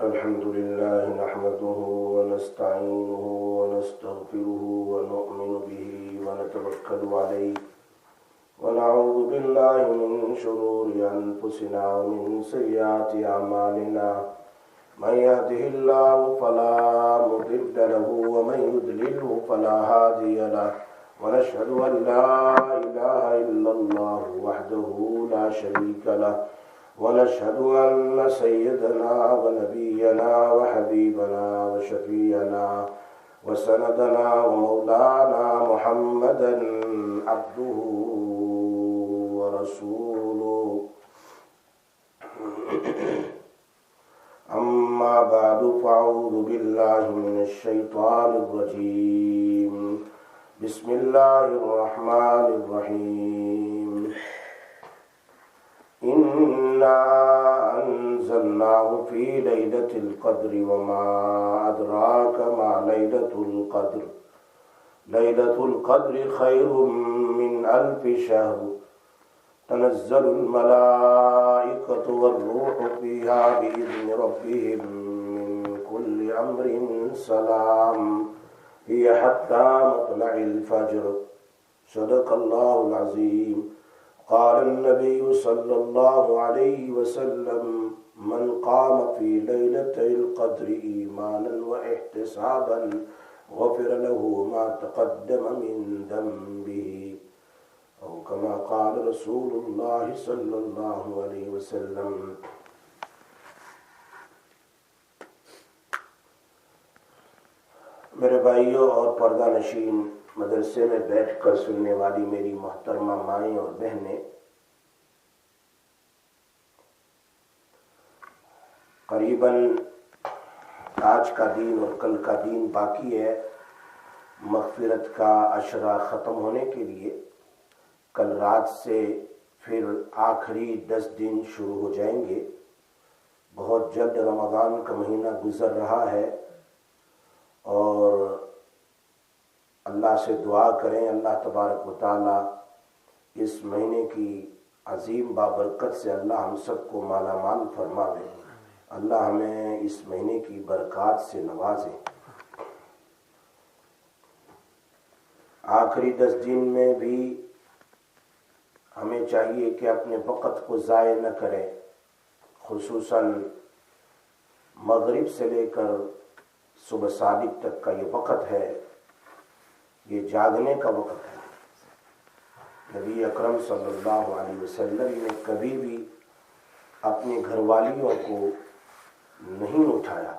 الحمد لله نحمده ونستعينه ونستغفره ونؤمن به ونتوكل عليه ونعوذ بالله من شرور أنفسنا ومن سيئات أعمالنا من يهده الله فلا مضل له ومن يضلله فلا هادي له ونشهد أن لا إله إلا الله وحده لا شريك له ونشهد أن سيدنا ونبينا وحبيبنا وشفيعنا وسندنا ومولانا محمدا عبده ورسوله أما بعد فأعوذ بالله من الشيطان الرجيم بسم الله الرحمن الرحيم إنا أنزلناه في ليلة القدر وما أدراك ما ليلة القدر ليلة القدر خير من 1000 شهر تنزل الملائكة والروح فيها بإذن ربهم من كل أمر سلام هي حتى مطلع الفجر صدق الله العظيم قال النبي صلى الله عليه وسلم من قام في ليلة القدر إيمانا واحتسابا غفر له ما تقدم من ذنبه أو كما قال رسول الله صلى الله عليه وسلم. میرے بھائیوں اور پردہ نشین مدرسے میں بیٹھ کر سننے والی میری محترمہ مائیں اور بہنیں، قریباً آج کا دن اور کل کا دن باقی ہے مغفرت کا عشرہ ختم ہونے کے لیے. کل رات سے پھر آخری 10 دن شروع ہو جائیں گے. بہت جلد رمضان کا مہینہ گزر رہا ہے اور اللہ سے دعا کریں اللہ تبارک و تعالی اس مہینے کی عظیم بابرکت سے اللہ ہم سب کو مالا مال فرمائے. اللہ ہمیں اس مہینے کی برکات سے نوازے. آخری 10 دن میں بھی ہمیں چاہیے کہ اپنے وقت کو ضائع نہ کریں. خصوصاً مغرب سے لے کر صبح صادق تک کا یہ وقت ہے، یہ جاگنے کا وقت ہے. نبی اکرم صلی اللہ علیہ وسلم نے کبھی بھی اپنی گھر والیوں کو نہیں اٹھایا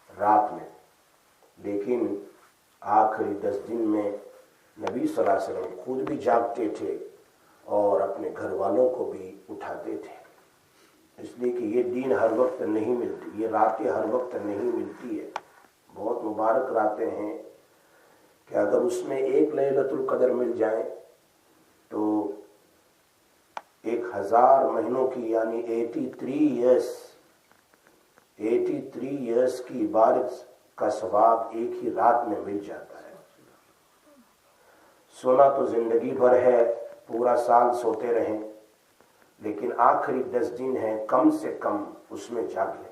رات میں، لیکن آخری 10 دن میں نبی صلی اللہ علیہ وسلم خود بھی جاگتے تھے اور اپنے گھر والوں کو بھی اٹھاتے تھے. اس لیے کہ یہ دن ہر وقت نہیں ملتی، یہ راتیں ہر وقت نہیں ملتی ہے. بہت مبارک راتیں ہیں کہ اگر اس میں ایک لیلۃ القدر مل جائیں تو 1000 مہینوں کی یعنی 83 ایئرس کی عبادت کا ثواب ایک ہی رات میں مل جاتا ہے. سونا تو زندگی بھر ہے، پورا سال سوتے رہیں، لیکن آخری 10 دن ہیں، کم سے کم اس میں جاگ لیں.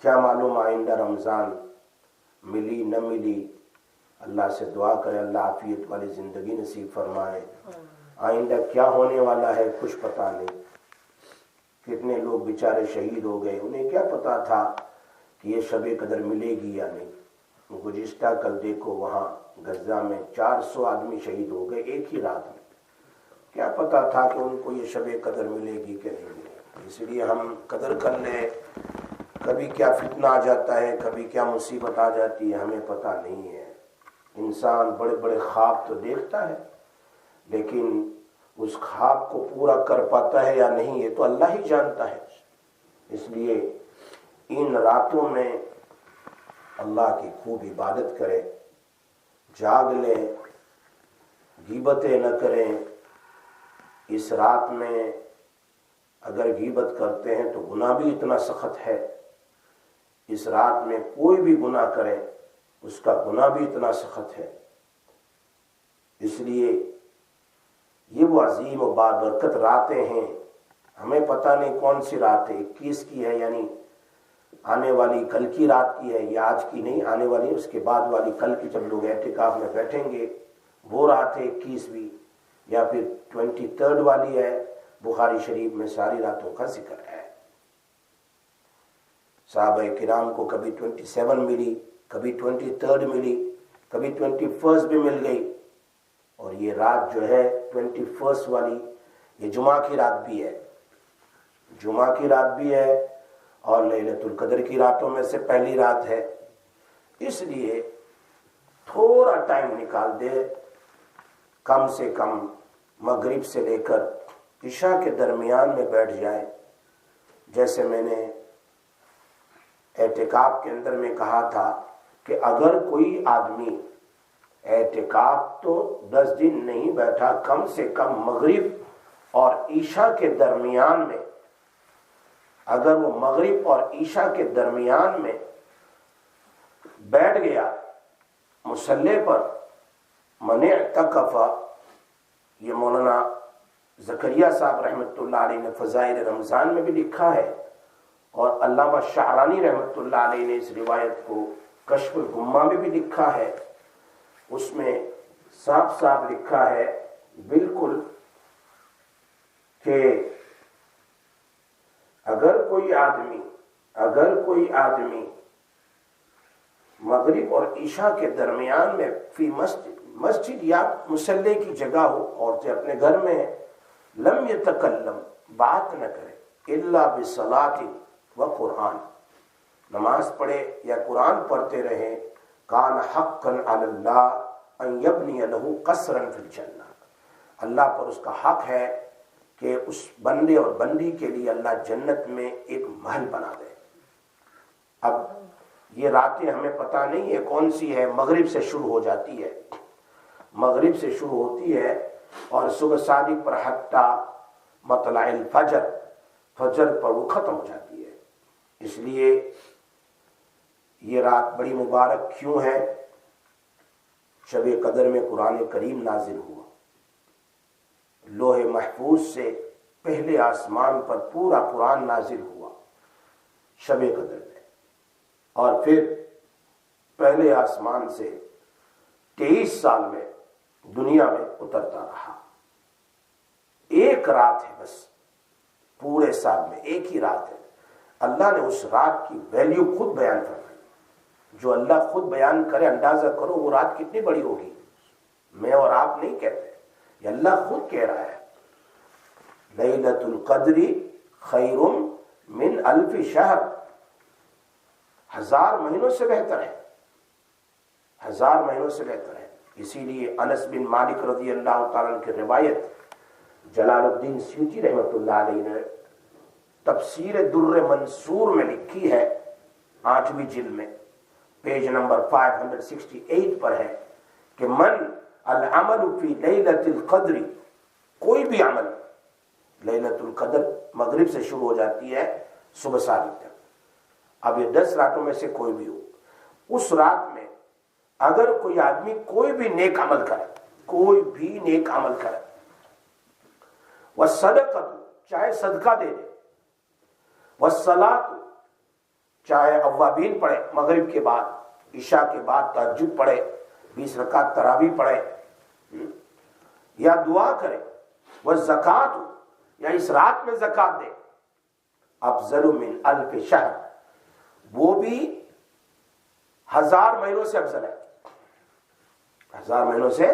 کیا معلوم آئندہ رمضان ملی نہ ملی. اللہ سے دعا کرے اللہ عافیت والی زندگی نصیب فرمائے. آئندہ کیا ہونے والا ہے کچھ پتہ نہیں. کتنے لوگ بیچارے شہید ہو گئے، انہیں کیا پتا تھا کہ یہ شب قدر ملے گی یا نہیں. گزشتہ کل دیکھو وہاں غزہ میں 400 آدمی شہید ہو گئے ایک ہی رات میں. کیا پتا تھا کہ ان کو یہ شب قدر ملے گی کہ نہیں ملے گی. اس لیے ہم قدر کر لیں. کبھی کیا فتنہ آ جاتا ہے، کبھی کیا مصیبت آ جاتی ہے، ہمیں پتہ نہیں ہے. انسان بڑے بڑے خواب تو دیکھتا ہے، لیکن اس خواب کو پورا کر پاتا ہے یا نہیں یہ تو اللہ ہی جانتا ہے. اس لیے ان راتوں میں اللہ کی خوب عبادت کریں، جاگ لیں، غیبتیں نہ کریں. اس رات میں اگر غیبت کرتے ہیں تو گناہ بھی اتنا سخت ہے. اس رات میں کوئی بھی گناہ کرے اس کا گناہ بھی اتنا سخت ہے. اس لیے یہ وہ عظیم و بابرکت راتیں ہیں ہمیں پتہ نہیں کون سی رات ہے، 21 کی ہے، یعنی آنے والی کل کی رات کی ہے، یا آج کی نہیں، آنے والی اس کے بعد والی کل کی، جب لوگ اعتکاف میں بیٹھیں گے وہ رات ہے 21ویں، یا پھر 23 والی ہے۔ بخاری شریف میں ساری راتوں کا ذکر ہے۔ صحابہ کرام کو کبھی 27 ملی، کبھی 23 ملی، کبھی 21 بھی مل گئی، اور یہ رات جو ہے 21 والی یہ جمعہ کی رات بھی ہے، جمعہ کی رات بھی ہے اور لیلۃ القدر کی راتوں میں سے پہلی رات ہے۔ اس لیے تھوڑا ٹائم نکال دے، کم سے کم مغرب سے لے کر عشاء کے درمیان میں بیٹھ جائے۔ جیسے میں نے اعتکاف کے اندر میں کہا تھا کہ اگر کوئی آدمی اعتکاف تو 10 دن نہیں بیٹھا، کم سے کم مغرب اور عشاء کے درمیان میں، اگر وہ مغرب اور عشاء کے درمیان میں بیٹھ گیا مصلی پر، من اعتکف، یہ مولانا زکریا صاحب رحمۃ اللہ علیہ نے فضائل رمضان میں بھی لکھا ہے، اور علامہ شعرانی رحمۃ اللہ علیہ نے اس روایت کو کشف الغمہ میں بھی لکھا ہے۔ اس میں صاف صاف لکھا ہے بالکل کہ اگر کوئی آدمی مغرب اور عشاء کے درمیان میں فی مسجد یا مصلی کی جگہ ہو، عورتیں اپنے گھر میں ہیں، لم یتکلم، بات نہ کرے، الا بصلاۃ و قرآن، نماز پڑھے یا قرآن پڑھتے رہیں، کان حقا علی اللہ ان یبنی لہ قصرا فی الجنہ، اللہ پر اس کا حق ہے کہ اس بندے اور بندی کے لیے اللہ جنت میں ایک محل بنا دے۔ اب یہ راتیں ہمیں پتہ نہیں ہے کون سی ہے، مغرب سے شروع ہو جاتی ہے، مغرب سے شروع ہوتی ہے اور صبح صادق پر حتی مطلع الفجر، فجر پر وہ ختم ہو جاتی ہے۔ اس لیے یہ رات بڑی مبارک کیوں ہے؟ شب قدر میں قرآن کریم نازل ہوا، لوح محفوظ سے پہلے آسمان پر پورا قرآن نازل ہوا شب قدر میں، اور پھر پہلے آسمان سے 23 سال میں دنیا میں اترتا رہا۔ ایک رات ہے بس، پورے سال میں ایک ہی رات ہے۔ اللہ نے اس رات کی ویلیو خود بیان فرمائی۔ جو اللہ خود بیان کرے، اندازہ کرو وہ رات کتنی بڑی ہوگی۔ میں اور آپ نہیں کہتے، یہ اللہ خود کہہ رہا ہے، لیلۃ القدر خیر من 1000 شہر، 1000 مہینوں سے بہتر ہے، 1000 مہینوں سے بہتر ہے۔ اسی لیے انس بن مالک رضی اللہ تعالیٰ عنہ کی روایت جلال الدین سیوطی رحمۃ اللہ علیہ نے تفسیر در منصور میں لکھی ہے، 8ویں جلد میں، پیج نمبر 568 پر ہے کہ من العمل فی لیلۃ القدر، کوئی بھی عمل، لیلۃ القدر مغرب سے شروع ہو جاتی ہے صبح صادق تک، اب یہ 10 راتوں میں سے کوئی بھی ہو، اس رات میں اگر کوئی آدمی کوئی بھی نیک عمل کرے، کوئی بھی نیک عمل کرے، والصدقۃ، چاہے صدقہ دے دے، والصلاۃ، چاہے اوابین پڑھے مغرب کے بعد، عشاء کے بعد تہجد پڑھے، 20 رکعت تراویح پڑھے یا دعا کرے، والزکوٰۃ، یا اس رات میں زکات دے، افضل من 1000 شہر، وہ بھی 1000 مہینوں سے افضل ہے، 1000 مہینوں سے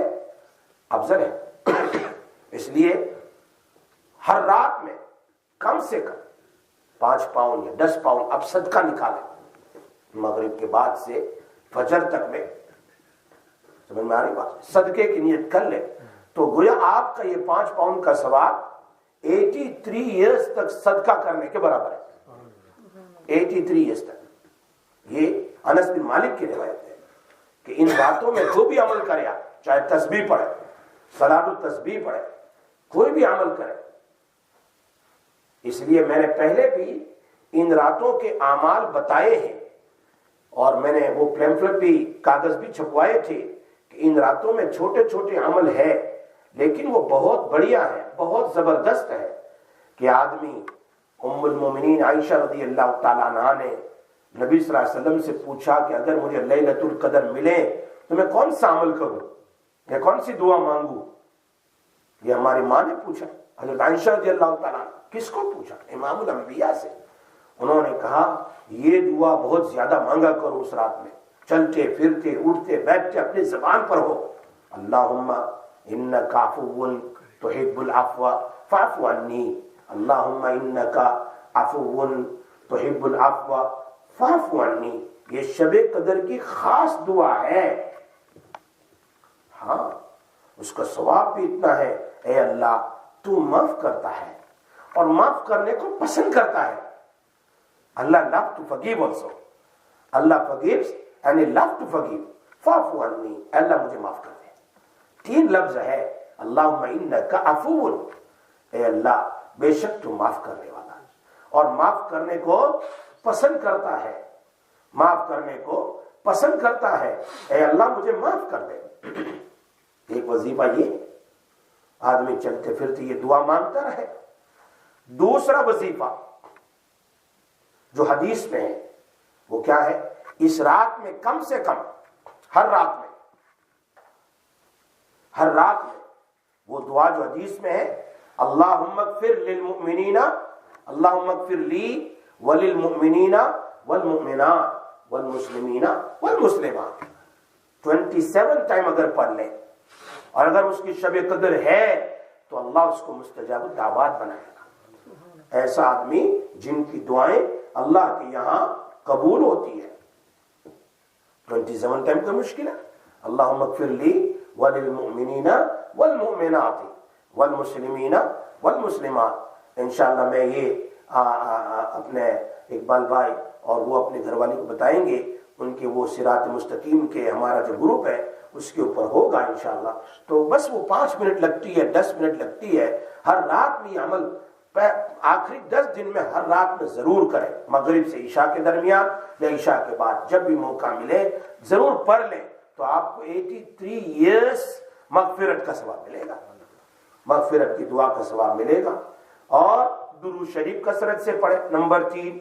افضل ہے۔ اس لیے ہر رات میں کم سے کم 5 پاؤنڈ یا 10 پاؤنڈ اب صدقہ نکالیں، مغرب کے بعد سے فجر تک میں، سمجھ میں آ رہی بات، صدقے کی نیت کر لے تو گویا آپ کا یہ 5 پاؤنڈ کا ثواب 83 ایئرز تک صدقہ کرنے کے برابر ہے، 83 ایئرز تک۔ یہ انس بن مالک کی روایت ہے کہ ان باتوں میں جو بھی عمل کرے، آپ چاہے تسبیح پڑھے، صلاۃ التسبیح پڑھے، کوئی بھی عمل کرے۔ اس لیے میں نے پہلے بھی ان راتوں کے اعمال بتائے ہیں، اور میں نے وہ پلیمفلٹ بھی، کاغذ بھی چھپوائے تھے کہ ان راتوں میں چھوٹے چھوٹے عمل ہے، لیکن وہ بہت بڑھیا ہے، بہت زبردست ہے، کہ آدمی ام المومنین عائشہ رضی اللہ تعالیٰ عنہا نے نبی صلی اللہ علیہ وسلم سے پوچھا کہ اگر مجھے لیلۃ القدر ملے تو میں کون سا عمل کروں یا کون سی دعا مانگوں؟ یہ ہماری ماں نے پوچھا، حضرت عائشہ رضی اللہ تعالیٰ عنہ۔ کس کو پوچھا؟ امام الانبیاء سے۔ انہوں نے کہا یہ دعا بہت زیادہ مانگا کرو اس رات میں، چلتے پھرتے اٹھتے بیٹھتے اپنی زبان پر ہو، اللہم انک عفو تحب العفو فاعف عنی، اللہم انک عفو تحب العفو فاعف عنی۔ یہ شب قدر کی خاص دعا ہے۔ ہاں، اس کا ثواب بھی اتنا ہے، اے اللہ تو معاف کرتا ہے اور معاف کرنے کو پسند کرتا ہے۔ اللہ love to forgive also. Allah forgives and he love to forgive. فاعف عنی، اللہ مجھے معاف کر دے۔ 3 لفظ ہے، اللہم انک عفو، اے اللہ بے شک تو معاف کرنے والا ہے اور معاف کرنے کو پسند کرتا ہے، معاف کرنے کو پسند کرتا ہے، اے اللہ مجھے معاف کر دے۔ ایک وظیفہ یہ آدمی چلتے پھرتے یہ دعا مانگتا رہے۔ دوسرا وظیفہ جو حدیث میں ہے وہ کیا ہے؟ اس رات میں کم سے کم ہر رات میں وہ دعا جو حدیث میں ہے، اللہم اغفر للمؤمنین، اللہم اغفر لی وللمؤمنین والمؤمنات والمسلمین والمسلمات، 27 ٹائم اگر پڑھ لیں اور اگر اس کی شب قدر ہے تو اللہ اس کو مستجاب الدعوات بنائے گا۔ ایسا آدمی جن کی دعائیں اللہ کے یہاں قبول ہوتی ہے۔ 27 ٹائم کا مشکل ہے۔ اللہم اغفر لی وللمؤمنین والمؤمنات والمسلمین والمسلمات۔ انشاءاللہ میں یہ اپنے اقبال بھائی اور وہ اپنے گھر والی کو بتائیں گے، ان کے وہ صراط مستقیم کے ہمارا جو گروپ ہے اس کے اوپر ہوگا انشاءاللہ۔ تو بس وہ 5 منٹ لگتی ہے، 10 منٹ لگتی ہے، ہر رات میں یہ عمل آخری 10 دن میں ہر رات میں ضرور کریں، مغرب سے عشاء کے درمیان یا عشاء کے بعد جب بھی موقع ملے ضرور پڑھ لیں، تو آپ کو 83 ایئرس مغفرت کا ثواب ملے گا، مغفرت کی دعا کا ثواب ملے گا۔ اور درود شریف کثرت سے پڑھے۔ نمبر 3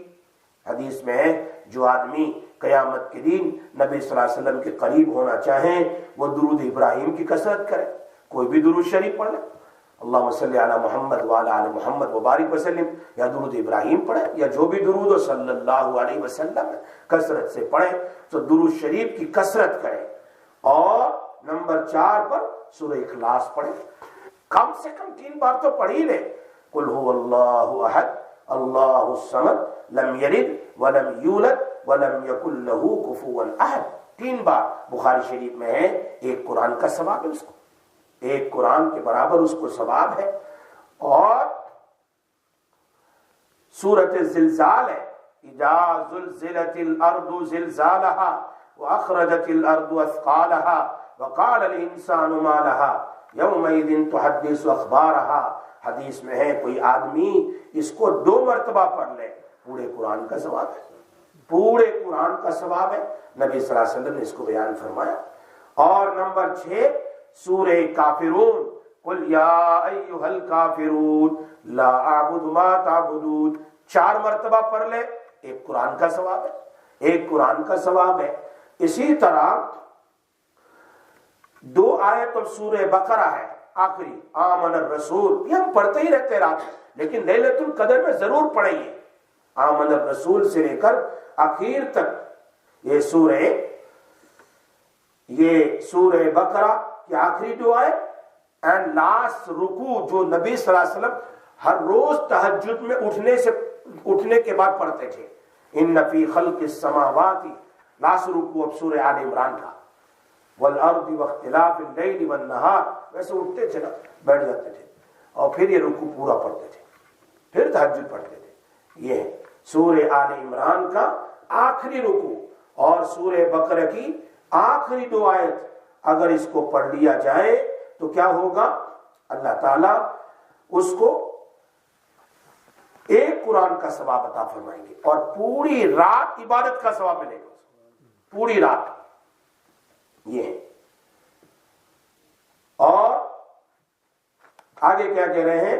حدیث میں ہے جو آدمی قیامت کے دن نبی صلی اللہ علیہ وسلم کے قریب ہونا چاہیں وہ درود ابراہیم کی کثرت کرے، کوئی بھی درود شریف پڑھ لے، اللہم صلی علی محمد وعلی آل محمد وبارک وسلم، یا درود ابراہیم پڑھے یا جو بھی درود صلی اللہ علیہ وسلم کثرت سے پڑھیں، تو درود شریف کی کثرت کریں۔ اور نمبر 4 پر سورہ اخلاص پڑھیں، کم سے کم 3 بار تو پڑھ ہی لیں، قل هو اللہ احد اللہ الصمد لم یلد ولم یولد ولم یکن لہ کفوا احد، 3 بار۔ بخاری شریف میں ہے، ایک قرآن کا ثواب ہے اس کو، ایک قرآن کے برابر اس کو ثواب ہے۔ اور سورۃ الزلزال ہے، اذا زلزلت الارض زلزالها واخرجت الارض اثقالها وقال الانسان ما لها یومئذ تحدث اخبارها۔ حدیث میں ہے کوئی آدمی اس کو 2 مرتبہ پڑھ لے، پورے قرآن کا ثواب ہے، پورے قرآن کا ثواب ہے۔ نبی صلی اللہ علیہ وسلم نے اس کو بیان فرمایا۔ اور نمبر 6 سورہ کافرون، قل یا ایھا الکافرون لا اعبد ما تعبدون، 4 مرتبہ پڑھ لے، ایک قرآن کا ثواب ہے، ایک قرآن کا ثواب ہے۔ اسی طرح 2 آیت اور سورہ بقرہ ہے آخری، آمن الرسول، یہ ہم پڑھتے ہی رہتے رات میں، لیکن لیلۃ القدر میں ضرور پڑھیں گے۔ آمن الرسول سے لے کر آخر تک یہ سورہ بقرہ کی آخری دعا ہے، اینڈ لاسٹ رکوع جو نبی صلی اللہ علیہ وسلم ہر روز تہجد میں اٹھنے کے بعد پڑھتے تھے، ان فی خلق السماوات، لاسٹ رکوع اب سورہ آل عمران کا، والارض واختلاف اللیل والنہار، ویسے اٹھتے تھے نا، بیٹھ جاتے تھے اور پھر یہ رکوع پورا پڑھتے تھے، پھر تہجد پڑھتے تھے۔ یہ ہے سورہ آل عمران کا آخری رکوع اور سورہ بقرہ کی آخری 2 آیت، اگر اس کو پڑھ لیا جائے تو کیا ہوگا؟ اللہ تعالیٰ اس کو ایک قرآن کا ثواب عطا فرمائیں گے اور پوری رات عبادت کا ثواب ملے گا، پوری رات۔ یہ ہے۔ اور آگے کیا کہہ رہے ہیں؟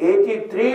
83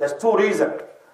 There's 2 reasons।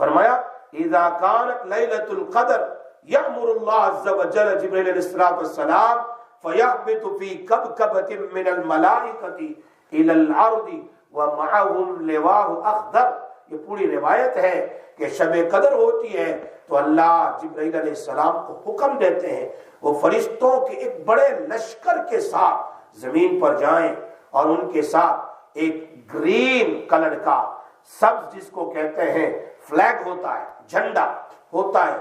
فرمایا اذا كانت ليلة القدر يأمر الله عز وجل جبريل علیہ الصلوۃ والسلام فيهبط في كبكبة من الملائكة إلى الأرض ومعهم لواء أخضر. یہ پوری روایت ہے کہ شب قدر ہوتی ہے تو اللہ جبرائیل علیہ السلام کو حکم دیتے ہیں وہ فرشتوں کے ایک بڑے لشکر کے ساتھ زمین پر جائیں اور ان کے ساتھ ایک گرین کلر کا سبز جس کو کہتے ہیں فلیگ ہوتا ہے، جھنڈا ہوتا ہے،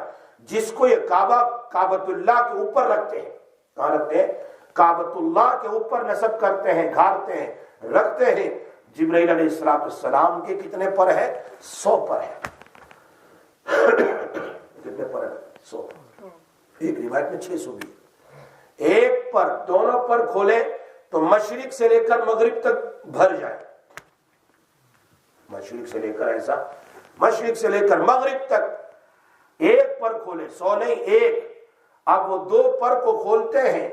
جس کو یہ کعبۃ اللہ کے اوپر رکھتے ہیں. کہاں رکھتے ہیں؟ کعبۃ اللہ کے اوپر نصب کرتے ہیں، گھارتے ہیں، رکھتے ہیں. جبرائیل علیہ السلام کے کتنے پر ہے؟ 100 پر ہے. کتنے پر ہے؟ 100. ایک روایت میں 600 بھی. ایک پر، دونوں پر کھولے تو مشرق سے لے کر مغرب تک بھر جائے. مشرق سے لے کر ایسا، مشرق سے لے کر مغرب تک ایک پر کھولے، 100 نہیں، ایک. اب وہ 2 پر کو کھولتے ہیں،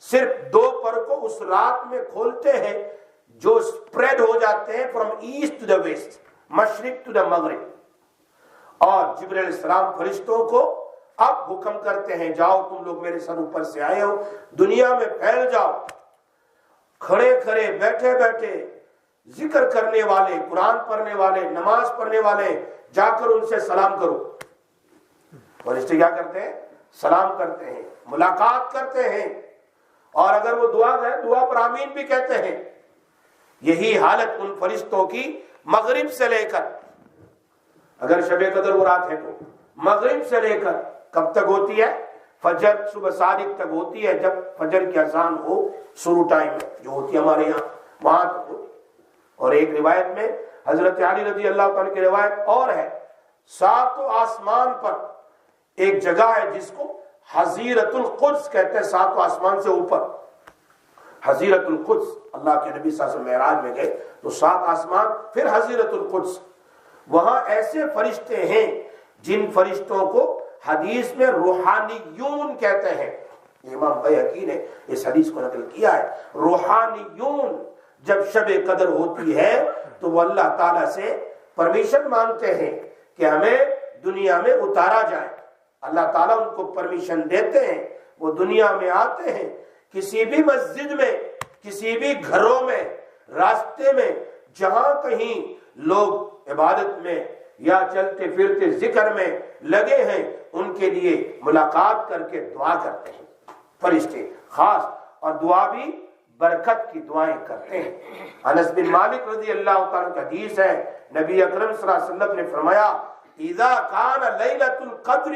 صرف 2 پر کو اس رات میں کھولتے ہیں جو سپریڈ ہو جاتے ہیں from east to the west, مشرق ٹو دا مغرب. اور جبرائیل علیہ السلام فرشتوں کو اب حکم کرتے ہیں جاؤ تم لوگ میرے سر اوپر سے آئے ہو، دنیا میں پھیل جاؤ. کھڑے کھڑے، بیٹھے بیٹھے، ذکر کرنے والے، قرآن پڑھنے والے، نماز پڑھنے والے، جا کر ان سے سلام کرو. فرشتے کیا کرتے ہیں؟ سلام کرتے ہیں، ملاقات کرتے ہیں. اور اگر وہ دعا کریں، دعا پر آمین بھی کہتے ہیں. یہی حالت ان فرشتوں کی مغرب سے لے کر، اگر شب قدر وہ رات ہے تو مغرب سے لے کر کب تک ہوتی ہے؟ فجر، صبح صادق تک ہوتی ہے. جب فجر کی اذان ہو، شروع ٹائم جو ہوتی ہے ہمارے یہاں، وہاں تک ہوتی. اور ایک روایت میں حضرت علی رضی اللہ تعالیٰ کی روایت اور ہے، 7 آسمان پر ایک جگہ ہے جس کو حضیرت القدس کہتے ہیں. 7 آسمان سے اوپر حضیرت القدس، اللہ کے نبی صلی اللہ علیہ وسلم معراج میں گئے تو 7 آسمان، پھر حضیرت القدس. وہاں ایسے فرشتے ہیں جن فرشتوں کو حدیث میں روحانیون کہتے ہیں. امام بیہقی نے اس حدیث کو نقل کیا ہے. روحانیون جب شب قدر ہوتی ہے تو وہ اللہ تعالیٰ سے پرمیشن مانگتے ہیں کہ ہمیں دنیا میں اتارا جائے. اللہ تعالیٰ ان کو پرمیشن دیتے ہیں، وہ دنیا میں آتے ہیں. کسی بھی مسجد میں، کسی بھی گھروں میں، راستے میں، جہاں کہیں لوگ عبادت میں یا چلتے پھرتے ذکر میں لگے ہیں، ان کے لیے ملاقات کر کے دعا کرتے ہیں فرشتے خاص. اور دعا بھی برکت کی دعائیں کرتے ہیں. انس بن مالک رضی اللہ تعالیٰ کا حدیث ہے، نبی اکرم صلی اللہ علیہ وسلم نے فرمایا اذا کان لیلۃ القدر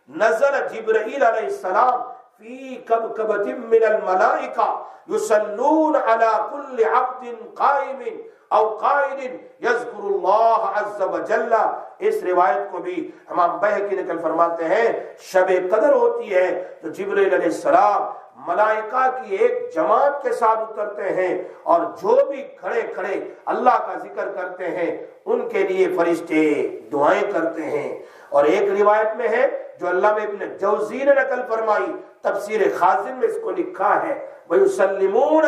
نزل جبرائیل علیہ السلام فی کبکبۃ من الملائکہ یصلون علی کل عبد قائم او قائد یذکر اللہ عز وجل. اس روایت کو بھی امام بیہقی نقل فرماتے ہیں شب قدر ہوتی ہے تو جبرائیل علیہ السلام ملائکہ کی ایک جماعت کے ساتھ اترتے ہیں اور جو بھی کھڑے کھڑے اللہ کا ذکر کرتے ہیں ان کے لیے فرشتے دعائیں کرتے ہیں. اور ایک روایت میں ہے جو علامہ ابن جوزی نے نقل فرمائی، تفسیر خازن میں اس کو لکھا ہے وَيُسَلِّمُونَ،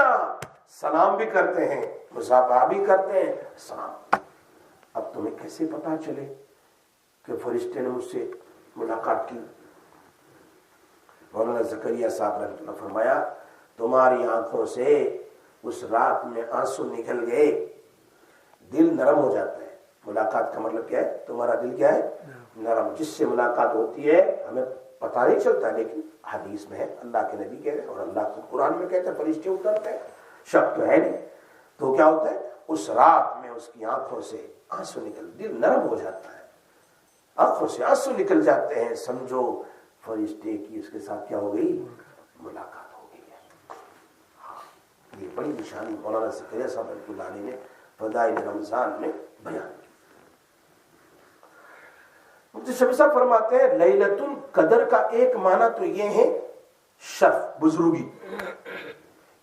سلام بھی کرتے ہیں، مصافحہ بھی کرتے ہیں، سلام. اب تمہیں کیسے پتا چلے کہ فرشتے نے مجھ سے ملاقات کی؟ مولانا زکریا صاحب رحمۃ اللہ فرمایا تمہاری آنکھوں سے اس رات میں آنسو نکل گئے، دل نرم ہو جاتا ہے. ملاقات کا مطلب کیا ہے؟ تمہارا دل کیا ہے؟ نرم. جس سے ملاقات ہوتی ہے ہمیں پتہ نہیں چلتا، لیکن حدیث میں ہے، اللہ کے نبی کہتے ہیں اور اللہ کو قرآن میں کہتے ہیں فرشتے اترتے ہیں. شک تو ہے نہیں. تو کیا ہوتا ہے؟ اس رات میں اس کی آنکھوں سے آنسو نکل، دل نرم ہو جاتا ہے، آنکھوں سے آنسو نکل جاتے ہیں. سمجھو فرشتے کی اس کے ساتھ کیا ہو گئی؟ ملاقات ہو گئی ہے. یہ بڑی نشانی مولانا زکریا صاحب رحمۃ اللہ علیہ نے فضائل رمضان میں بیان کی. مفتی شفیع صاحب فرماتے ہیں لیلۃ القدر کا ایک معنی تو یہ ہے شرف، بزرگی.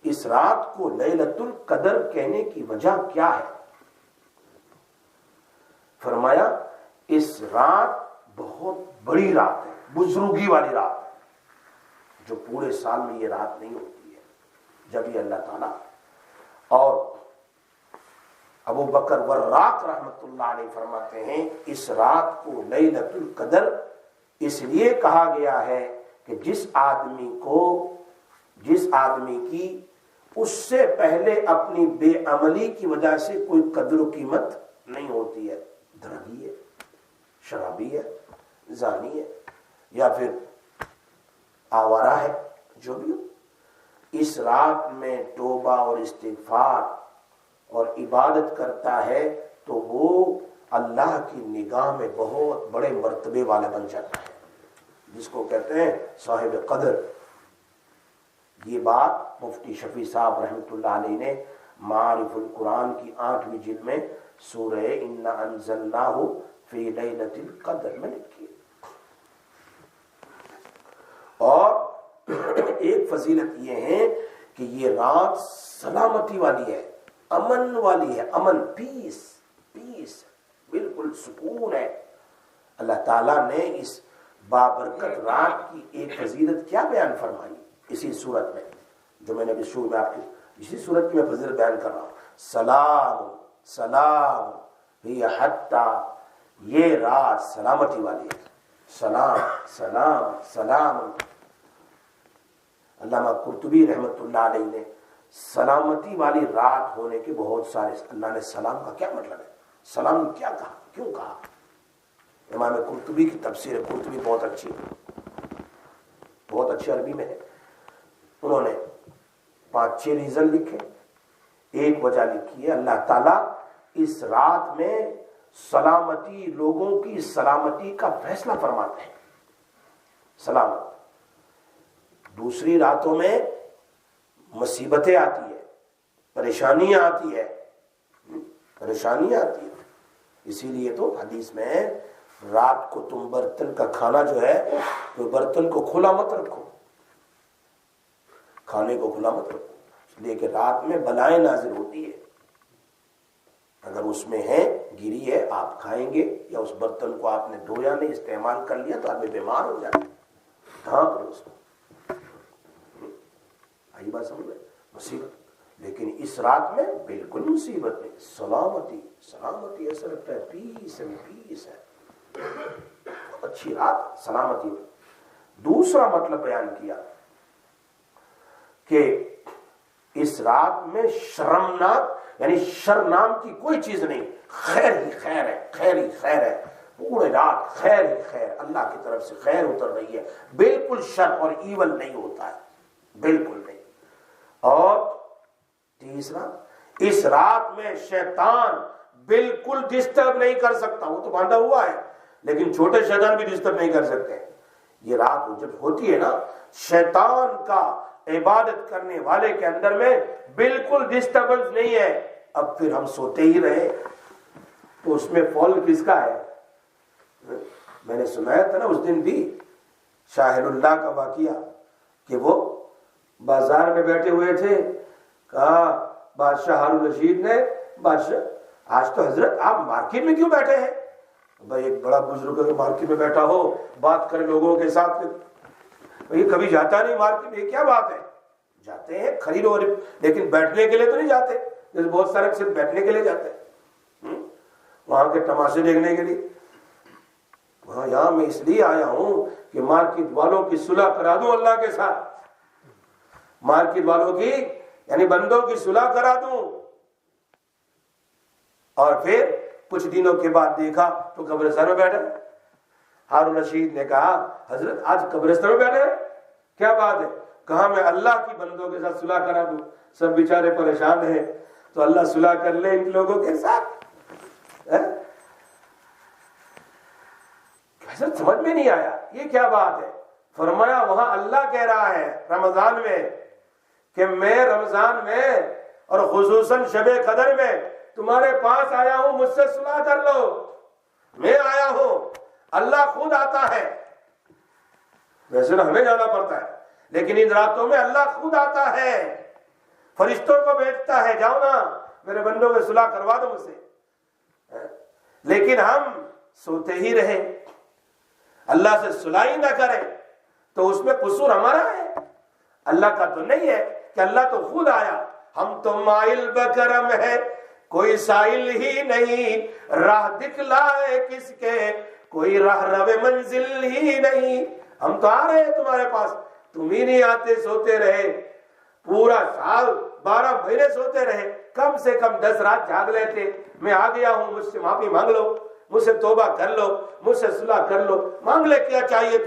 اس رات کو لیلۃ القدر کہنے کی وجہ کیا ہے؟ فرمایا اس رات بہت بڑی رات ہے، بزرگی والی رات ہے، جو پورے سال میں یہ رات نہیں ہوتی ہے. جب یہ اللہ تعالیٰ اور ابو بکر وراق رحمت اللہ علیہ فرماتے ہیں اس رات کو لیلۃ القدر اس لیے کہا گیا ہے کہ جس آدمی کی اس سے پہلے اپنی بے عملی کی وجہ سے کوئی قدر و قیمت نہیں ہوتی ہے، درگی ہے، شرابی ہے، زانی ہے، یا پھر آوارہ ہے، جو بھی ہو، اس رات میں توبہ اور استغفار اور عبادت کرتا ہے تو وہ اللہ کی نگاہ میں بہت بڑے مرتبے والا بن جاتا ہے، جس کو کہتے ہیں صاحب قدر۔ یہ بات مفتی شفیع صاحب رحمۃ اللہ علیہ نے معارف القرآن کی 8ویں جلد میں سورہ انا انزلناہ فی لیلۃ القدر میں لکھی ہے۔ اور ایک فضیلت یہ ہے کہ یہ رات سلامتی والی ہے، امن والی ہے، امن، پیس بالکل سکون ہے۔ اللہ تعالیٰ نے اس بابرکت رات کی ایک فضیلت کیا بیان فرمائی اسی صورت میں، جو میں نے ابھی شروع میں آپ کی اسی صورت کی میں فضیلت بیان کر رہا ہوں، سلام ہی حتی، یہ رات سلامتی والی ہے، سلام۔ علامہ قرطبی رحمت اللہ علیہ نے سلامتی والی رات ہونے کے بہت سارے، اللہ نے سلام کا کیا مطلب ہے، سلام کیا کہا، کیوں کہا؟ امام قرطبی کی تفسیر قرطبی بہت اچھی عربی میں ہے، انہوں نے 5-6 ریزن لکھے۔ ایک وجہ لکھی ہے اللہ تعالیٰ اس رات میں سلامتی، لوگوں کی سلامتی کا فیصلہ فرماتے ہیں، سلامت۔ دوسری راتوں میں مصیبتیں آتی ہے، پریشانیاں آتی ہے، اسی لیے تو حدیث میں رات کو تم برتن کا کھانا جو ہے تو برتن کو کھلا مت رکھو، کھانے کو کھلا مت رکھو، اس لیے کہ رات میں بلائیں نازل ہوتی ہے، اگر اس میں ہے، گری ہے، آپ کھائیں گے یا اس برتن کو آپ نے دھویا نہیں، استعمال کر لیا تو آدمی بیمار ہو جائے، ڈھانپ لو اس کو، آئی بات سمجھ میں، مصیبت۔ لیکن اس رات میں بالکل مصیبت نہیں، سلامتی، ایسا لگتا ہے پیس ہے، بہت اچھی رات، سلامتی۔ دوسرا مطلب بیان کیا کہ اس رات میں شرمناک یعنی شر نام کی کوئی چیز نہیں، خیر ہی خیر ہے، پورے رات خیر ہی خیر، اللہ کی طرف سے خیر اتر رہی ہے، بالکل شر اور ایول نہیں ہوتا ہے، بالکل نہیں۔ اور تیسرا، اس رات میں شیطان بالکل ڈسٹرب نہیں کر سکتا، وہ تو باندھا ہوا ہے لیکن چھوٹے شیطان بھی ڈسٹرب نہیں کر سکتے۔ یہ رات جب ہوتی ہے نا، شیطان کا عبادت کرنے والے کے اندر میں بالکل ڈسٹربنس نہیں ہے، اب پھر ہم سوتے ہی رہے تو اس میں فال کس کا ہے؟ میں نے سنایا تھا نا اس دن بھی شاہر اللہ کا واقعہ کہ وہ بازار میں بیٹھے ہوئے تھے، کہا بادشاہ ہارون رشید نے، بادشاہ آج تو حضرت آپ مارکیٹ میں کیوں بیٹھے ہیں؟ بھائی ایک بڑا بزرگ اگر مارکیٹ میں بیٹھا ہو، بات کرے لوگوں کے ساتھ، بھائی کبھی جاتا نہیں مارکیٹ میں، کیا بات ہے؟ جاتے ہیں خرید و لیکن بیٹھنے کے لیے تو نہیں جاتے، جیسے بہت سارے صرف بیٹھنے کے لیے جاتے ہیں، وہاں کے تماشے دیکھنے کے لیے۔ وہاں یہاں میں اس لیے آیا ہوں کہ مارکیٹ والوں کی صلح کرا دوں اللہ کے ساتھ، مارکیٹ والوں کی یعنی بندوں کی صلح کرا دوں۔ اور پھر کچھ دنوں کے بعد دیکھا تو قبرستان میں بیٹھے۔ ہارون رشید نے کہا حضرت آج قبرستان میں بیٹھے، کیا بات ہے؟ کہا میں اللہ کی بندوں کے ساتھ صلح کرا دوں، سب بیچارے پریشان ہیں تو اللہ صلح کر لے ان لوگوں کے ساتھ۔ حضرت سمجھ میں نہیں آیا یہ کیا بات ہے؟ فرمایا وہاں اللہ کہہ رہا ہے رمضان میں کہ میں رمضان میں اور خصوصاً شب قدر میں تمہارے پاس آیا ہوں، مجھ سے صلح کر لو، میں آیا ہوں۔ اللہ خود آتا ہے، ویسے نہ ہمیں جانا پڑتا ہے لیکن ان راتوں میں اللہ خود آتا ہے، فرشتوں کو بھیجتا ہے، جاؤ نا میرے بندوں میں صلح کروا دو مجھ سے، لیکن ہم سوتے ہی رہے، اللہ سے صلح ہی نہ کریں تو اس میں قصور ہمارا ہے، اللہ کا تو نہیں ہے کہ اللہ تو خود آیا۔ ہم تو مائل بکرم ہے کوئی سائل ہی نہیں، راہ دکھلائے کس کے، کوئی راہ رو منزل ہی نہیں۔ ہم تو آ رہے ہیں تمہارے پاس، تم ہی نہیں آتے، سوتے رہے پورا سال 12 مہینے سوتے رہے، کم سے کم 10 رات جاگ لیتے۔ میں آ گیا ہوں، مجھ سے معافی مانگ لو، مجھ سے توبہ کر لو، مجھ سے صلح کر لو۔ مانگ لے، کیا چاہیے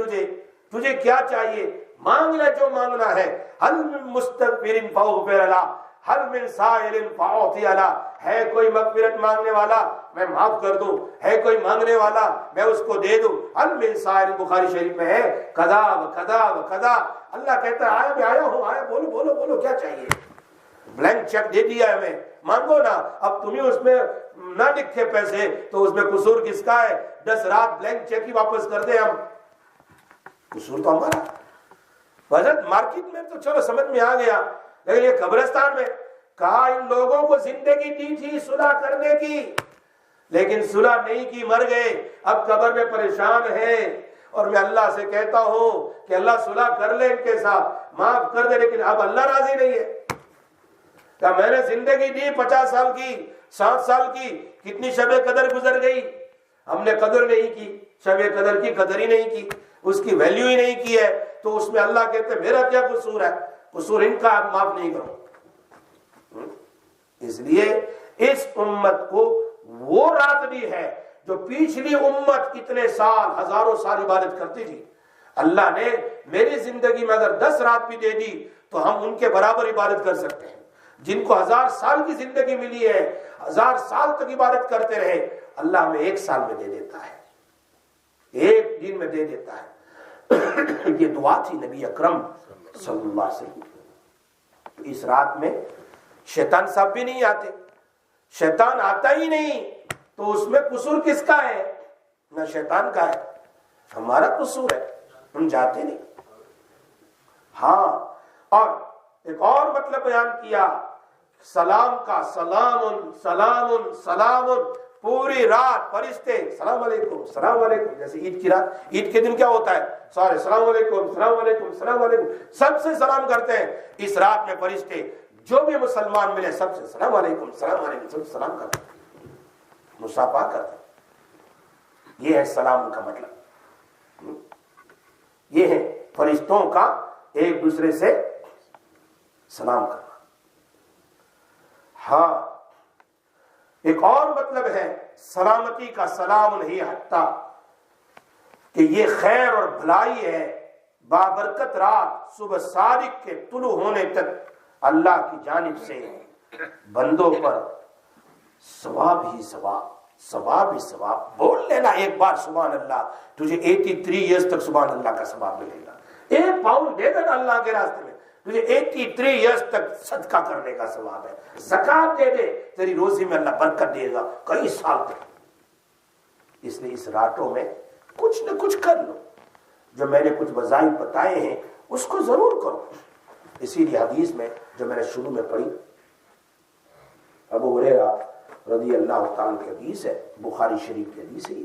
تجھے کیا چاہیے؟ مانگ لے جو مانگنا ہے۔ حل من مستغفر فاغفر له، حل من سائل فاعطی له، ہے کوئی مغفرت مانگنے والا میں معاف کر دوں، ہے کوئی مانگنے والا میں اس کو دے دوں۔ حل من سائل، بخاری شریف میں ہے، قضا و قضا و قضا۔ اللہ کہتا ہے آیا، میں آیا ہوں، آیا، بولو بولو بولو کیا چاہیے؟ بلینک چیک دے دیا ہے میں، مانگو نا۔ اب تمہیں اس میں نہ لکھے پیسے تو اس میں قصور کس کا ہے؟ 10 رات بلینک چیک ہی واپس کر دیں ہم، قصور تو ہمارا۔ بجٹ مارکیٹ میں تو چلو سمجھ میں آ گیا، لیکن یہ قبرستان میں کہا ان لوگوں کو زندگی دی تھی صلح کرنے کی، لیکن صلح نہیں کی، مر گئے، اب قبر میں پریشان ہیں۔ اور میں اللہ سے کہتا ہوں کہ اللہ صلح کر لے ان کے ساتھ، معاف کر دے، لیکن اب اللہ راضی نہیں ہے۔ کہ میں نے زندگی دی 50 سال کی، 60 سال کی، کتنی شب قدر گزر گئی، ہم نے قدر نہیں کی، شب قدر کی قدر ہی نہیں کی، اس کی ویلیو ہی نہیں کی ہے، تو اس میں اللہ کہتے ہیں میرا کیا قصور ہے؟ قصور ان کا آپ معاف نہیں کرو۔ اس لیے اس امت کو وہ رات بھی ہے جو پچھلی امت کتنے سال، ہزاروں سال عبادت کرتی تھی۔ اللہ نے میری زندگی میں اگر 10 رات بھی دے دی تو ہم ان کے برابر عبادت کر سکتے ہیں۔ جن کو 1000 سال کی زندگی ملی ہے، 1000 سال تک عبادت کرتے رہے، اللہ ہمیں 1 سال میں دے دیتا ہے، 1 دن میں دے دیتا ہے۔ یہ دعا تھی نبی اکرم صلی اللہ علیہ وسلم۔ اس رات میں شیطان صاحب بھی نہیں آتے، شیطان آتا ہی نہیں، تو اس میں قصور کس کا ہے؟ نہ شیطان کا ہے، ہمارا قصور ہے، ہم جاتے نہیں۔ ہاں، اور ایک اور مطلب بیان کیا سلام کا، سلام سلام سلام، پوری رات فرشتے سلام علیکم سلام علیکم۔ جیسے عید کی رات، عید کے دن کیا ہوتا ہے؟ سارے سلام علیکم سلام علیکم سلام علیکم، سب سے سلام کرتے ہیں۔ اس رات میں فرشتے جو بھی مسلمان ملے سب سے سلام علیکم سلام علیکم، سب سے سلام کرتے ہیں، مصافحہ کرتے ہیں۔ یہ ہے سلام کا مطلب، یہ ہے فرشتوں کا ایک دوسرے سے سلام کرنا۔ ہاں، ایک اور مطلب ہے سلامتی کا، سلام نہیں حتی، کہ یہ خیر اور بھلائی ہے، بابرکت رات صبح صادق کے طلوع ہونے تک اللہ کی جانب سے بندوں پر ثواب ہی ثواب، ثواب ہی ثواب۔ بول لینا ایک بار سبحان اللہ، تجھے 83 ایئرز تک سبحان اللہ کا ثواب ملے گا۔ 1 پاؤنڈ دے دینا اللہ کے راستے میں، تجھے 83 ایئرز تک صدقہ کرنے کا ثواب ہے۔ زکات دے دے، تیری روزی میں اللہ برکت دے گا کئی سال تک۔ اس لیے اس راتوں میں کچھ نہ کچھ کر لو، جو میں نے کچھ وظائف بتائے ہیں اس کو ضرور کرو۔ اسی لیے حدیث میں جو میں نے شروع میں پڑھی، ابو ہریرہ رضی اللہ تعالیٰ کی حدیث ہے، بخاری شریف کی حدیث ہے،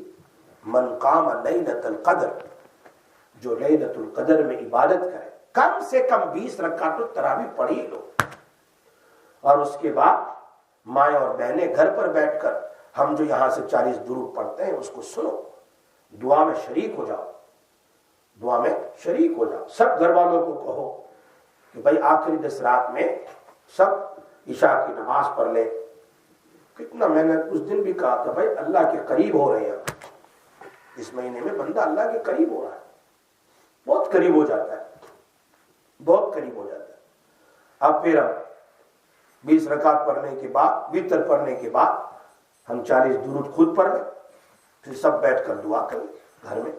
من قام لیلۃ القدر، جو لیلۃ القدر میں عبادت کرے، کم سے کم 20 رکعت تراویح پڑھی لو، اور اس کے بعد مائیں اور بہنیں گھر پر بیٹھ کر ہم جو یہاں سے 40 درود پڑھتے ہیں اس کو سنو، دعا میں شریک ہو جاؤ، دعا میں شریک ہو جاؤ۔ سب گھر والوں کو کہو کہ بھائی آخری 10 رات میں سب عشاء کی نماز پڑھ لے۔ کتنا میں نے اس دن بھی کہا تھا بھائی اللہ کے قریب ہو رہے ہیں، اس مہینے میں بندہ اللہ کے قریب ہو رہا ہے، بہت قریب ہو جاتا ہے، بہت قریب ہو جاتا ہے۔ اب پھر ہم 20 رکعت پڑھنے کے بعد، وتر پڑھنے کے بعد ہم 40 درود خود پڑھ لیں، پھر سب بیٹھ کر دعا کریں گھر میں،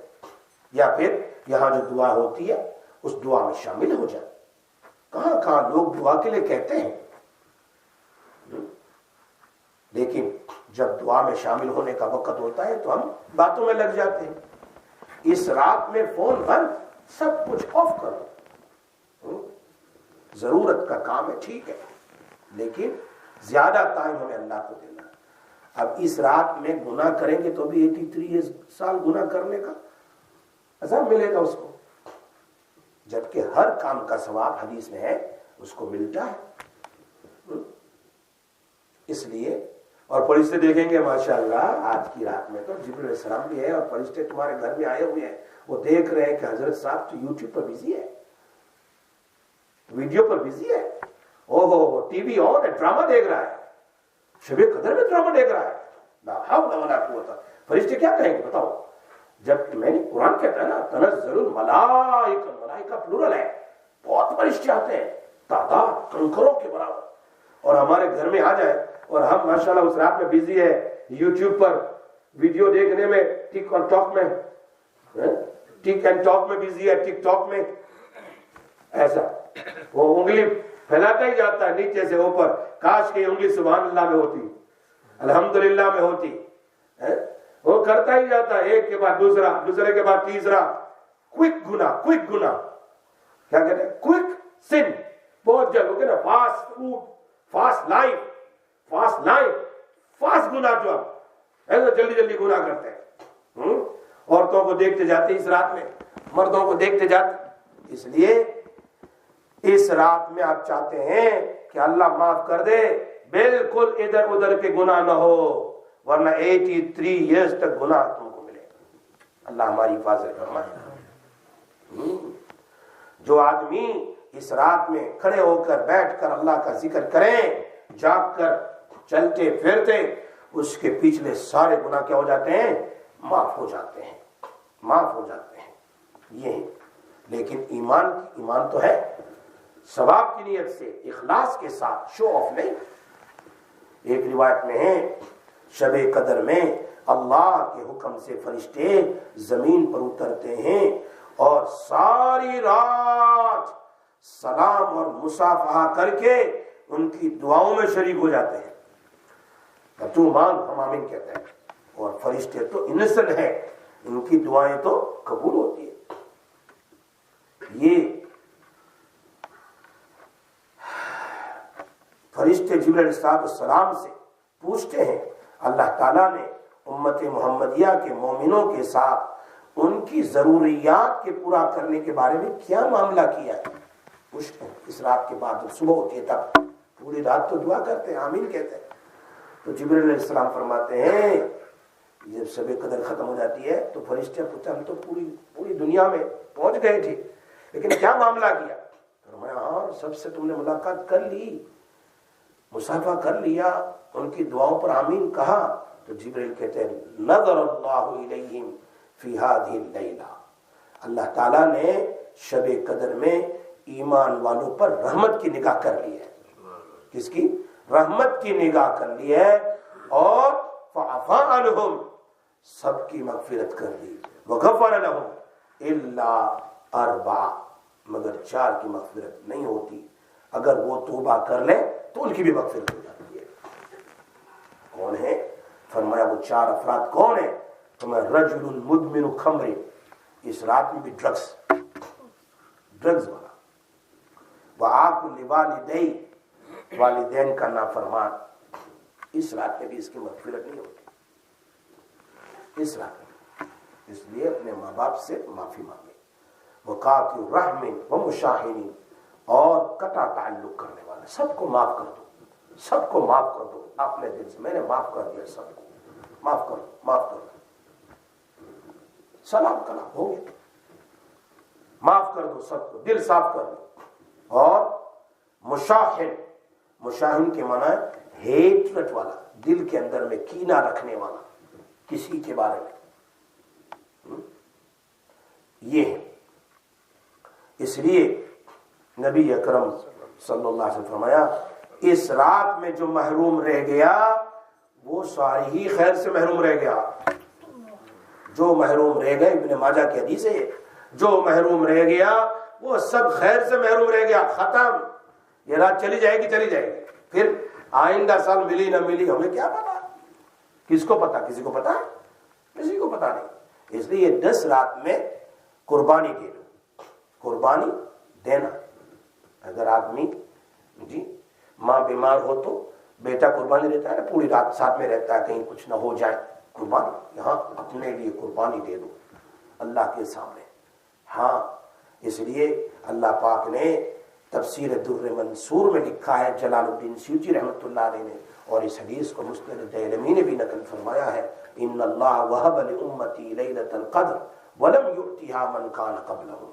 یا پھر یہاں جو دعا ہوتی ہے اس دعا میں شامل ہو جائے۔ کہاں کہاں لوگ دعا کے لیے کہتے ہیں، لیکن جب دعا میں شامل ہونے کا وقت ہوتا ہے تو ہم باتوں میں لگ جاتے ہیں۔ اس رات میں فون بند، سب کچھ آف کرو، ضرورت کا کام ہے ٹھیک ہے، لیکن زیادہ ٹائم ہمیں اللہ کو دینا۔ اب اس رات میں گناہ کریں گے تو بھی 83 سال گناہ کرنے کا عذاب ملے گا اس کو، جبکہ ہر کام کا ثواب حدیث میں ہے اس کو ملتا ہے۔ اس لیے اور فرشتے دیکھیں گے ماشاءاللہ آج کی رات میں تو جبریل علیہ السلام بھی ہے اور فرشتے تمہارے گھر میں آئے ہوئے ہیں، وہ دیکھ رہے ہیں کہ حضرت صاحب تو یوٹیوب پر بزی ہے، ویڈیو پر بزی ہے، اوہو ٹی وی آن ہے، ڈرامہ دیکھ رہا ہے، شب قدر میں ڈرامہ دیکھ رہا ہے، لا حول ولا قوت۔ فرشتے کیا کہیں گے بتاؤ؟ جب میں نے قرآن کہتا ہے نا تنزل الملائکہ، ملائکہ پلورل ہے، بہت فرشتے آتے ہیں تعداد کنکروں کے برابر، اور ہمارے گھر میں آ جائے اور ہم ماشاءاللہ اس رات میں بزی ہے یوٹیوب پر ویڈیو دیکھنے میں، ٹک اور ٹاک میں، ٹک اینڈ ٹاک میں بزی ہے، ٹک ٹاک میں، ایسا وہ انگلی پھیلاتا ہی جاتا ہے نیچے سے اوپر، کاش کی انگلی سبحان اللہ میں ہوتی، الحمدللہ میں ہوتی، وہ کرتا ہی جاتا ہے ایک کے بعد دوسرا، دوسرے کے بعد تیسرا، کوئک گناہ، کوئک گناہ، کیا کہتے ہیں کوئک سن، بہت جلد ہو گیا نا، fast food, fast life, fast life, fast گناہ، جو ایسا جلدی جلدی گناہ کرتے ہیں، عورتوں کو دیکھتے جاتے اس رات میں، مردوں کو دیکھتے جاتے، اس لیے اس رات میں آپ چاہتے ہیں کہ اللہ معاف کر دے، بالکل ادھر ادھر کے گناہ نہ ہو، ورنہ 83 ایئرز تک گناہ تم کو ملے، اللہ ہماری حفاظت فرمائے۔ جو آدمی اس رات میں کھڑے ہو کر بیٹھ کر اللہ کا ذکر کریں، جاگ کر چلتے پھرتے، اس کے پچھلے سارے گناہ کیا ہو جاتے ہیں؟ معاف ہو جاتے ہیں، معاف ہو جاتے ہیں، یہ لیکن ایمان تو ہے، ثواب کی نیت سے، اخلاص کے ساتھ، شو آف نہیں۔ ایک روایت میں ہے شب قدر میں اللہ کے حکم سے فرشتے زمین پر اترتے ہیں اور ساری رات سلام اور مصافحہ کر کے ان کی دعاؤں میں شریک ہو جاتے ہیں، تو مانگ ہم آمین کہتے ہیں، اور فرشتے تو انسل ہے، ان کی دعائیں تو قبول ہوتی ہے۔ یہ فرشتے جبریل علیہ السلام سے پوچھتے ہیں اللہ تعالیٰ نے امت محمدیہ کے مومنوں کے ساتھ ان کی ضروریات کے پورا کرنے کے بارے میں کیا معاملہ کیا ہے، پوچھتے ہیں اس رات کے بعد جب صبح ہوتی ہے تب پوری رات تو دعا کرتے ہیں، آمین کہتے ہیں، تو جبریل علیہ السلام فرماتے ہیں جب شب قدر ختم ہو جاتی ہے تو فرشتے پوچھتے ہم تو پوری دنیا میں پہنچ گئے تھے لیکن کیا معاملہ کیا؟ فرمایا ہاں سب سے تم نے ملاقات کر لی، مصافحہ کر لیا، ان کی دعاؤں پر آمین کہا، تو جبریل کہتے ہیں نظر اللہ الیہم فی ہذہ اللیلہ، اللہ تعالیٰ نے شب قدر میں ایمان والوں پر رحمت کی نگاہ کر لی ہے، کس کی؟ رحمت کی نگاہ کر لی ہے، اور فعفا عنہم، سب کی مغفرت کر دی، وغفر لہم الا اربع، مگر 4 کی مغفرت نہیں ہوتی، اگر وہ توبہ کر لے تو ان کی بھی مغفرت ہو جاتی ہے۔ کون ہے؟ فرمایا وہ 4 افراد کون ہیں؟ فرمایا رجل مدمن خمر، اس رات میں بھی ڈرگز والا، وعاق لوالدی، والدین کا نافرمان، اس رات میں بھی اس کی مغفرت نہیں ہوتی، اس رات میں، اس لیے اپنے ماں باپ سے معافی مانگے، وقاطع الرحم ومشاحن، اور کٹا تعلق کرنے والے، سب کو معاف کر دو، سب کو معاف کر دو اپنے دل سے، میں نے معاف کر دیا سب کو، معاف کر دو، معاف کر دو، سلام کلام ہو گیا، معاف کر دو سب کو، دل صاف کر دو، اور مشاحن کے معنی ہے ہیٹرٹ والا، دل کے اندر میں کینہ رکھنے والا کسی کے بارے میں، یہ ہے۔ اس لیے نبی اکرم صلی اللہ علیہ وسلم فرمایا اس رات میں جو محروم رہ گیا وہ ساری ہی خیر سے محروم رہ گیا، جو محروم رہ گئے، ابن ماجہ کی حدیث ہے، جو محروم رہ گیا وہ سب خیر سے محروم رہ گیا، ختم، یہ رات چلی جائے گی، چلی جائے گی، پھر آئندہ سال ملی نہ ملی ہمیں کیا پتا، کس کو پتا؟ کسی کو پتا ہے؟ کسی کو پتا نہیں، اس لیے 10 رات میں قربانی دے دو، قربانی دینا، اگر آدمی جی ماں بیمار ہو تو بیٹا قربانی دیتا ہے نا، پوری رات ساتھ میں رہتا ہے کہیں کچھ نہ ہو جائے، قربانی، یہاں اپنے لیے قربانی دے دو اللہ کے سامنے، ہاں، اس لیے اللہ پاک نے تفسیر در منصور میں لکھا ہے، جلال الدین سیوطی رحمۃ اللہ علیہ نے، اور اس حدیث کو مسند دیلمی نے بھی نقل فرمایا ہے، ان اللہ وہب لامتی لیلۃ القدر ولم یؤتها من کان قبلہم،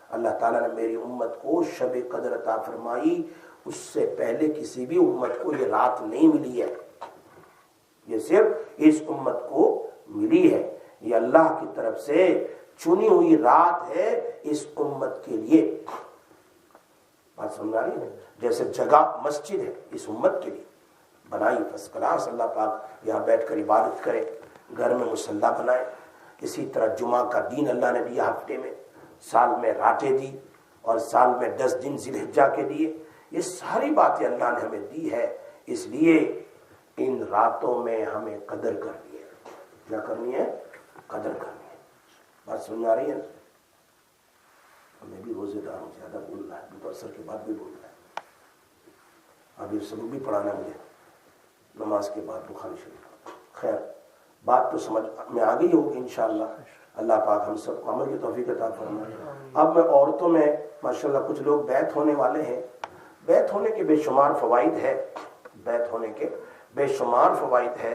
اللہ تعالیٰ نے میری امت کو شب قدر عطا فرمائی، اس سے پہلے کسی بھی امت کو یہ رات نہیں ملی ہے، یہ صرف اس امت کو ملی ہے، یہ اللہ کی طرف سے چنی ہوئی رات ہے اس امت کے لیے۔ بات سمجھ آ رہی ہے؟ جیسے جگہ مسجد ہے اس امت کے لیے بنائی فرسٹ کلاس، اللہ پاک یہاں بیٹھ کر عبادت کرے، گھر میں مصلی بنائے، اسی طرح جمعہ کا دین اللہ نے دیا ہفتے میں، سال میں راتیں دی اور سال میں 10 دن ذی الحجہ کے دیے، یہ ساری باتیں اللہ نے ہمیں دی ہے، اس لیے ان راتوں میں ہمیں قدر کرنی ہے۔ کیا کرنی ہے؟ قدر کرنی ہے۔ بات سمجھ آ رہی ہے؟ ہمیں بھی روزے دار ہوں، زیادہ بولنا ہے، تو اثر کے بعد بھی بولنا ہے، ابھی سبق بھی پڑھانا ہے مجھے نماز کے بعد بخاری شریف۔ خیر بات تو سمجھ میں آ گئی ہوگی انشاءاللہ، اللہ پاک ہم سب کو عمل کی توفیق عطا فرمائے۔ اب میں عورتوں میں ماشاءاللہ کچھ لوگ بیت ہونے والے ہیں، بیت ہونے کے بے شمار فوائد ہے، بیت ہونے کے بے شمار فوائد ہے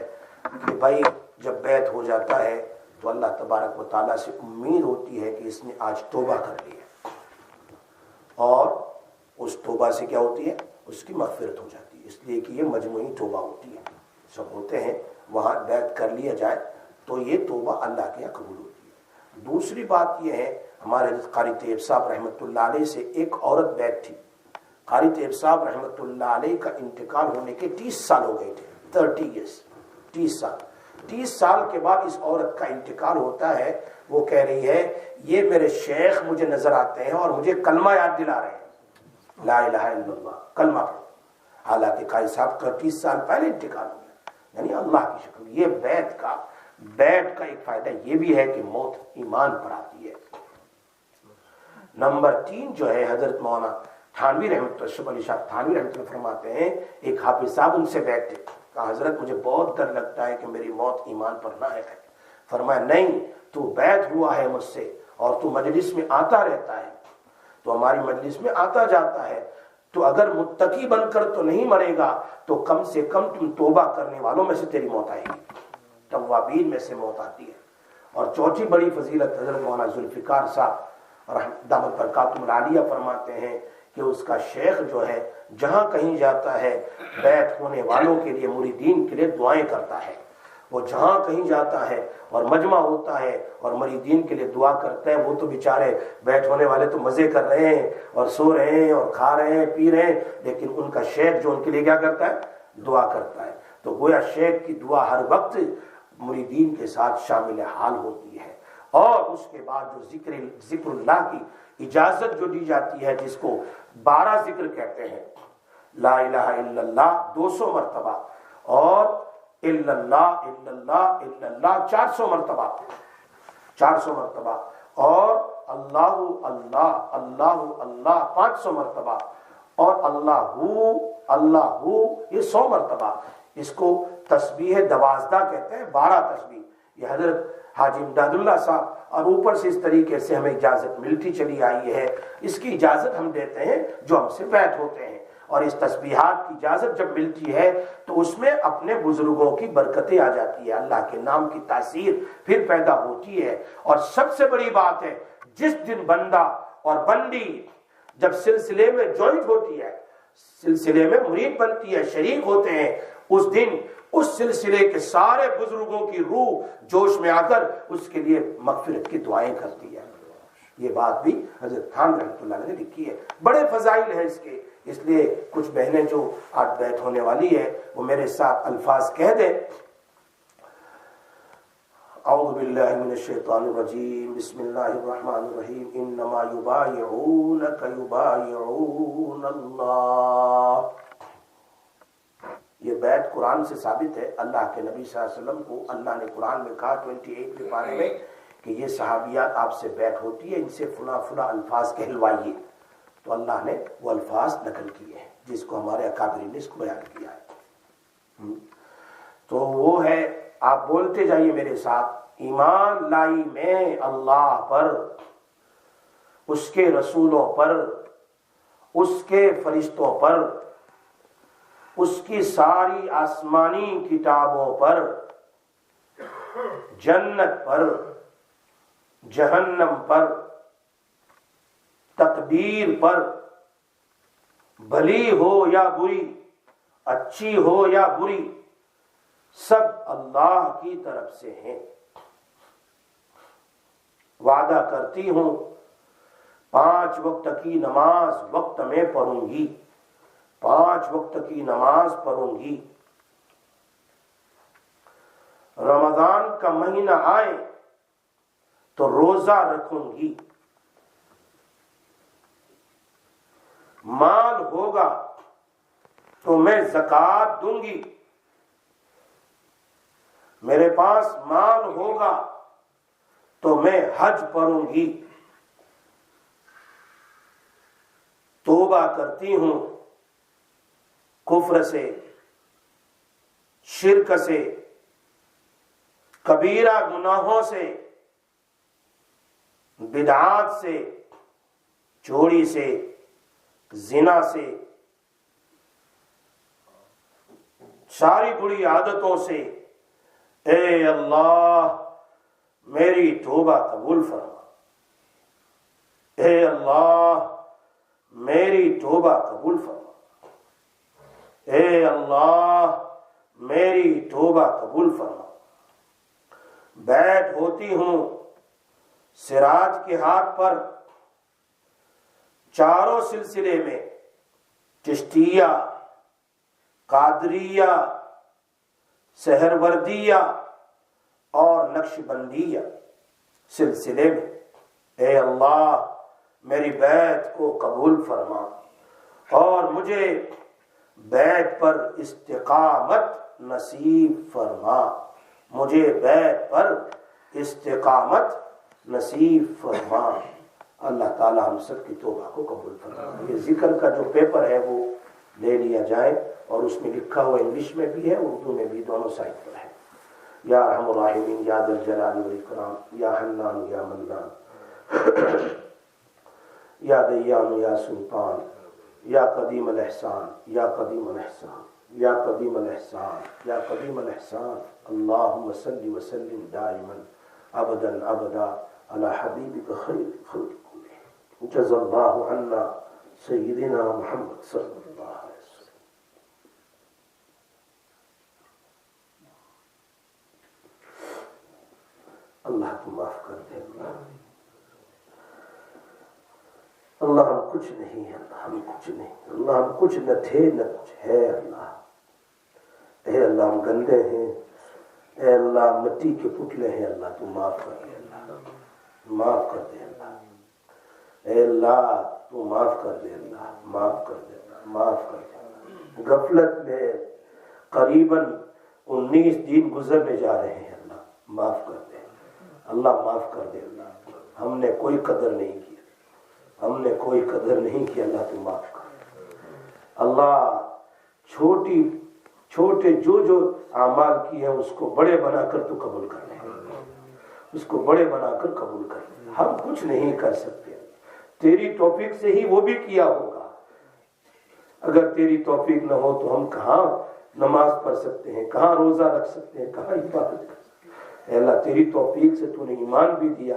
کہ بھائی جب بیت ہو جاتا ہے تو اللہ تبارک و تعالیٰ سے امید ہوتی ہے کہ اس نے آج توبہ کر لی ہے، اور اس توبہ سے کیا ہوتی ہے؟ اس کی مغفرت ہو جاتی ہے، اس لیے کہ یہ مجموعی توبہ ہوتی ہے، سب ہوتے ہیں وہاں بیت کر لیا جائے تو یہ توبہ اللہ کے یہاں قبول ہوتی ہے۔ دوسری بات یہ ہے، ہمارے قاری طیب صاحب رحمۃ اللہ علیہ سے ایک عورت بیت تھی، قاری طیب صاحب رحمۃ اللہ علیہ کا انتقال ہونے کے 30 سال ہو گئے تھے، 30 ایئرس، 30 سال۔ 30 سال کے بعد اس عورت کا انتقال ہوتا ہے، وہ کہہ رہی ہے یہ میرے شیخ مجھے نظر آتے ہیں اور مجھے کلمہ یاد دلا رہے ہیں، لا الہ الا اللہ، کلمہ پڑھو، حالانکہ قاری صاحب کا 30 سال پہلے انتقال ہو گیا۔ یعنی اللہ کی شکل، یہ بیت کا ایک فائدہ یہ بھی ہے کہ موت ایمان پر آتی ہے۔ نمبر 3 جو ہے، حضرت مولانا تھانوی رحمۃ اللہ علی شاہ تھانوی رحمۃ اللہ فرماتے ہیں، ایک حافظ صاحب ان سے بیٹھتے، کہا حضرت مجھے بہت ڈر لگتا ہے کہ میری موت ایمان پر نہ ہے۔ فرمایا نہیں، تو بیعت ہوا ہے مجھ سے اور تو مجلس میں آتا رہتا ہے، تو ہماری مجلس میں آتا جاتا ہے، تو اگر متقی بن کر تو نہیں مرے گا تو کم سے کم تم توبہ کرنے والوں میں سے تیری موت آئے گی، توابین میں سے موت آتی ہے۔ اور چوتھی بڑی فضیلت حضرت مولانا ذوالفقار صاحب اور دامت برکاتہم العالیہ فرماتے ہیں کہ اس کا شیخ جو ہے جہاں کہیں جاتا ہے بیعت ہونے والوں کے لیے، مریدین کے لیے دعائیں کرتا ہے، وہ جہاں کہیں جاتا ہے اور مجمع ہوتا ہے اور مریدین کے لیے دعا کرتا ہے، وہ تو بیچارے بیعت ہونے والے تو مزے کر رہے ہیں اور سو رہے ہیں اور کھا رہے ہیں پی رہے ہیں، لیکن ان کا شیخ جو ان کے لیے کیا کرتا ہے؟ دعا کرتا ہے۔ تو گویا شیخ کی دعا ہر وقت مریدین کے ساتھ شامل حال ہوتی ہے۔ اور اس کے بعد جو ذکر اللہ کی اجازت جو دی جاتی ہے، جس کو 12 ذکر کہتے ہیں، لا الہ الا اللہ 200 مرتبہ اور الا اللہ الا اللہ الا اللہ 400 مرتبہ، 400 مرتبہ، اور اللہ اللہ اللہ اللہ 500 مرتبہ، اور اللہ یہ 100 مرتبہ۔ اس کو تسبیح 12 کہتے ہیں، 12 تسبیح۔ یہ حضرت حاجی امداد اللہ صاحب اور اوپر سے اس طریقے سے ہمیں اجازت ملتی چلی آئی ہے، اس کی اجازت ہم دیتے ہیں جو ہم سے بیعت ہوتے ہیں، اور اس تسبیحات کی اجازت جب ملتی ہے تو اس میں اپنے بزرگوں کی برکتیں آ جاتی ہے، اللہ کے نام کی تاثیر پھر پیدا ہوتی ہے۔ اور سب سے بڑی بات ہے، جس دن بندہ اور بندی جب سلسلے میں جوائنٹ ہوتی ہے، سلسلے میں مرید بنتی ہے، شریک ہوتے ہیں، اس دن اس سلسلے کے سارے بزرگوں کی روح جوش میں آ کر اس کے لیے مغفرت کی دعائیں کرتی ہے۔ یہ بات بھی حضرت خان رحمۃ اللہ نے لکھی ہے، بڑے فضائل ہیں اس کے، اس لیے کچھ بہنیں جو آج بیعت ہونے والی ہے وہ میرے ساتھ الفاظ کہہ دیں۔ اعوذ باللہ من الشیطان الرجیم، بسم اللہ الرحمن الرحیم، انما یبایعونک یبایعون اللہ۔ یہ بیعت قرآن سے ثابت ہے، اللہ کے نبی صلی اللہ علیہ وسلم کو اللہ نے قرآن میں کہا 28 پارے میں کہ یہ صحابیات آپ سے بیعت ہوتی ہے، ان سے فلاں فلاں الفاظ کہلوائیے، تو اللہ نے وہ الفاظ نقل کیے ہیں جس کو ہمارے اکابرین نے اس کو بیان کیا ہے۔ تو وہ ہے، آپ بولتے جائیے میرے ساتھ، ایمان لائی میں اللہ پر، اس کے رسولوں پر، اس کے فرشتوں پر، اس کی ساری آسمانی کتابوں پر، جنت پر، جہنم پر، تقدیر پر، بھلی ہو یا بری، اچھی ہو یا بری، سب اللہ کی طرف سے ہیں۔ وعدہ کرتی ہوں 5 وقت کی نماز وقت میں پڑھوں گی، 5 وقت کی نماز پڑھوں گی۔ رمضان کا مہینہ آئے تو روزہ رکھوں گی۔ مال ہوگا تو میں زکوٰۃ دوں گی، میرے پاس مال ہوگا تو میں حج پڑھوں گی۔ توبہ کرتی ہوں کفر سے، شرک سے، کبیرہ گناہوں سے، بدعات سے، چوری سے، زنا سے، ساری بری عادتوں سے۔ اے اللہ میری توبہ قبول فرما، اے اللہ میری توبہ قبول فرما، اے اللہ میری توبہ قبول فرما۔ بیٹھ ہوتی ہوں سراج کے ہاتھ پر، چاروں سلسلے میں، چشتیہ، قادریہ، سہروردیہ اور نقش بندیہ سلسلے میں۔ اے اللہ میری بیعت کو قبول فرما اور مجھے بیعت پر استقامت نصیب فرما، مجھے بیعت پر استقامت نصیب فرما۔ اللہ تعالی ہم سب کی توبہ کو قبول فرما۔ یہ ذکر کا جو پیپر ہے وہ لے لیا جائے، اور اس میں لکھا ہوا انگلش میں بھی ہے، اردو میں بھی، دونوں سائٹ پر ہے۔ یا ارحم الراحمین، یا ذا الجلال والاکرام، یا حنان یا منان، یا دیان یا سلطان، یا قدیم الاحسان، یا قدیم الاحسان، یا قدیم الاحسان، یا قدیم الاحسان۔ اللہم صلی وسلم دائما ابدا ابدا علی حبیبک خیر خلق کلہ، جزا اللہ عنا سیدنا محمد صلی اللہ علیہ وسلم۔ اللہ تو معاف کر دے، اللہ ہم کچھ نہیں ہے، اللہ ہم کچھ نہیں، اللہ ہم کچھ نہ تھے نہ کچھ ہے۔ اللہ اے اللہ ہم گندے ہیں، اے اللہ مٹی کے پتلے ہیں، اللہ تو معاف کر دے، اللہ معاف کر دے، اللہ اے اللہ تو معاف کر دے، اللہ معاف کر دے، معاف کر دے۔ غفلت میں قریباً 19 دن گزرنے جا رہے ہیں، اللہ معاف کر دے، اللہ معاف کر دے۔ اللہ ہم نے کوئی قدر نہیں کی، ہم نے کوئی قدر نہیں کی، اللہ تو معاف کر۔ اللہ چھوٹے جو اعمال کیے ہیں اس کو بڑے بنا کر تو قبول کر لے، اس کو بڑے بنا کر قبول کر لے۔ ہم کچھ نہیں کر سکتے، تیری توفیق سے ہی وہ بھی کیا ہوگا۔ اگر تیری توفیق نہ ہو تو ہم کہاں نماز پڑھ سکتے ہیں، کہاں روزہ رکھ سکتے ہیں، کہاں عبادت کر سکتے ہیں۔ اے اللہ تیری توفیق سے تو نے ایمان بھی دیا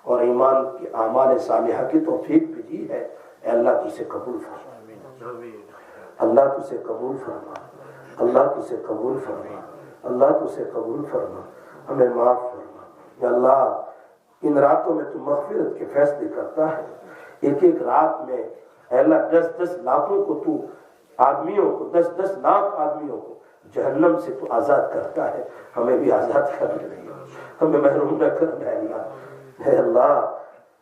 اور ایمان کے اعمال صالحہ کی توفیق بھی دی ہے۔ اے اللہ تو سے قبول فرما، اللہ تو سے قبول فرما، اللہ تو سے قبول فرما، اللہ تو سے قبول فرما، ہمیں معاف فرما۔ یا اللہ ان راتوں میں تو مغفرت کے فیصلے کرتا ہے، ایک ایک رات میں اے اللہ 10 لاکھوں کو تو آدمیوں کو 10 لاکھ آدمیوں کو جہنم سے تو آزاد کرتا ہے، ہمیں بھی آزاد کر دے، ہمیں محروم نہ کر دے۔ اے اللہ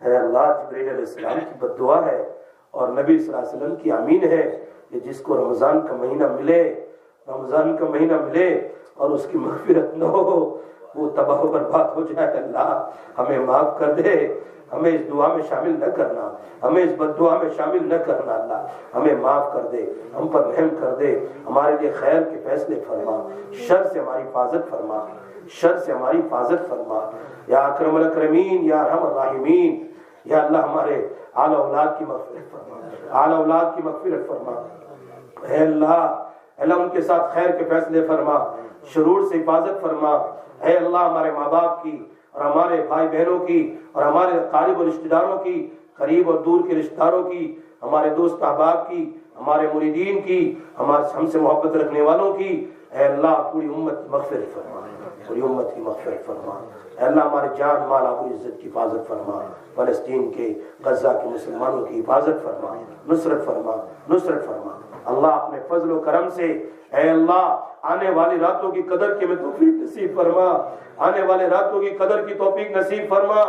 اے اللہ جبرائیل علیہ السلام کی بد دعا ہے اور نبی صلی اللہ علیہ وسلم کی آمین ہے کہ جس کو رمضان کا مہینہ ملے، رمضان کا مہینہ ملے اور اس کی مغفرت نہ ہو، وہ تباہ و برباد ہو جائے۔ اللہ ہمیں معاف کر دے، ہمیں اس دعا میں شامل نہ کرنا، ہمیں اس بد دعا میں شامل نہ کرنا۔ اللہ ہمیں معاف کر دے، ہم پر رحم کر دے، ہمارے لیے خیر کے فیصلے فرما، شر سے ہماری حفاظت فرما، شر سے ہماری حفاظت فرما۔ یا اکرم الاکرمین، یا ارحم الراحمین، یا اللہ ہمارے اعلی اولاد کی مغفرت فرما، اعلی اولاد کی مغفرت فرما۔ اے اللہ اللہ ان کے ساتھ خیر کے فیصلے فرما، شرور سے حفاظت فرما۔ اے اللہ ہمارے ماں باپ کی اور ہمارے بھائی بہنوں کی اور ہمارے قریب و رشتہ داروں کی، قریب اور دور کے رشتہ داروں کی، ہمارے دوست احباب کی، ہمارے مریدین کی، ہم سے محبت رکھنے والوں کی، اے اللہ پوری امت کی مغفرت فرما، پوری امت کی مغفرت فرما۔ اے اللہ ہمارے جان مال آبرو عزت کی حفاظت فرما، فلسطین کے غزہ کے مسلمانوں کی حفاظت فرما، نصرت فرما، نصرت فرما۔ اللہ اپنے فضل و کرم سے اے اللہ آنے والی راتوں کی قدر کی ہمیں توفیق نصیب فرما، آنے والے راتوں کی قدر کی توفیق نصیب فرما۔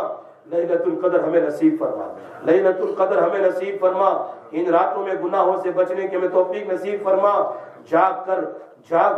لیلۃ القدر ہمیں نصیب فرما، لیلۃ القدر ہمیں نصیب فرما۔ ان راتوں میں گناہوں سے بچنے کی ہمیں توفیق نصیب فرما۔ جاگ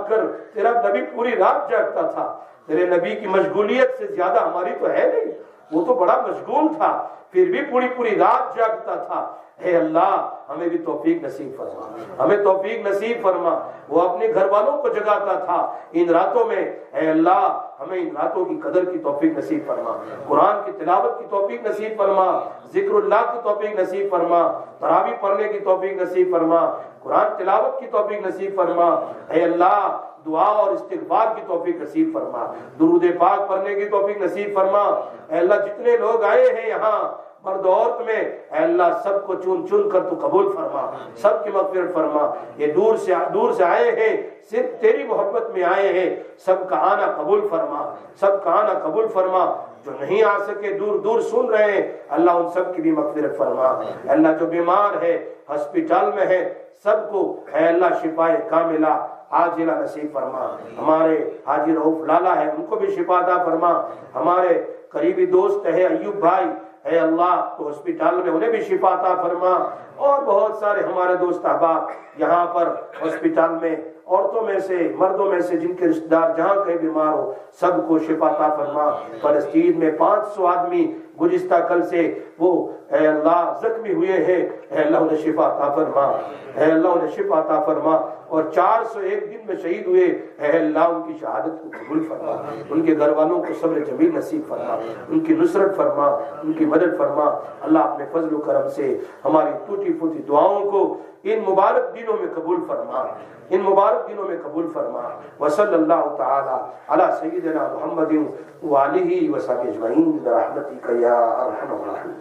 کر تیرا نبی پوری رات جاگتا تھا، تیرے نبی کی مشغولیت سے زیادہ ہماری تو ہے نہیں، وہ تو بڑا مشغول تھا پھر بھی پوری رات جاگتا تھا۔ اے اللہ ہمیں بھی توفیق نصیب فرما، ہمیں توفیق نصیب فرما۔ وہ اپنے گھر والوں کو جگاتا تھا ان راتوں میں، اے اللہ ہمیں ان راتوں کی قدر کی توفیق نصیب فرما، قرآن کی تلاوت کی توفیق نصیب فرما، ذکر اللہ کی توفیق نصیب فرما، تراویح پڑھنے کی توفیق نصیب فرما، قرآن تلاوت کی توفیق نصیب فرما۔ اے اللہ دعا اور استغفار کی توفیق نصیب فرما، درود پاک پڑھنے کی توفیق نصیب فرما۔ اے اللہ جتنے لوگ آئے ہیں یہاں مرد و عورت میں، اے اللہ سب کو چن کر تو قبول فرما، سب کی مغفرت فرما۔ یہ دور سے آئے ہیں، صرف تیری محبت میں آئے ہیں، سب کا آنا قبول فرما، سب کا آنا قبول فرما۔ جو نہیں آ سکے دور سن رہے ہیں، اللہ ان سب کی بھی مغفرت فرما۔ اے اللہ جو بیمار ہے ہسپتال میں ہے سب کو اے اللہ شفائے کاملہ عاجلہ نصیب فرما۔ ہمارے حاجی رؤوف لالا ہے ان کو بھی شفا عطا فرما۔ ہمارے قریبی دوست ہے ایوب بھائی، اے اللہ تو ہسپتال میں انہیں بھی شفا عطا فرما۔ اور بہت سارے ہمارے دوست احباب یہاں پر ہسپتال میں، عورتوں میں سے مردوں میں سے جن کے رشتہ دار جہاں کہیں بیمار ہو سب کو شفا عطا فرما۔ فلسطین میں 500 آدمی گزشتہ کل سے وہ اے اللہ زخمی ہوئے ہیں، اے اللہ انہیں شفا عطا فرما، اے اللہ انہیں شفا عطا فرما۔ اور 401 دن میں شہید ہوئے، اے اللہ ان کی شہادت کو قبول فرما، ان کے گھر والوں کو صبر جمیل نصیب فرما، ان کی نصرت فرما، ان کی مدد فرما۔ اللہ اپنے فضل و کرم سے ہماری ٹوٹی پھوٹی دعاؤں کو ان مبارک دنوں میں قبول فرما، ان مبارک دنوں میں قبول فرما۔ وصلی اللہ تعالی علی سیدنا محمد وآلہ وصحبہ اجمعین برحمتک یا ارحم الراحمین۔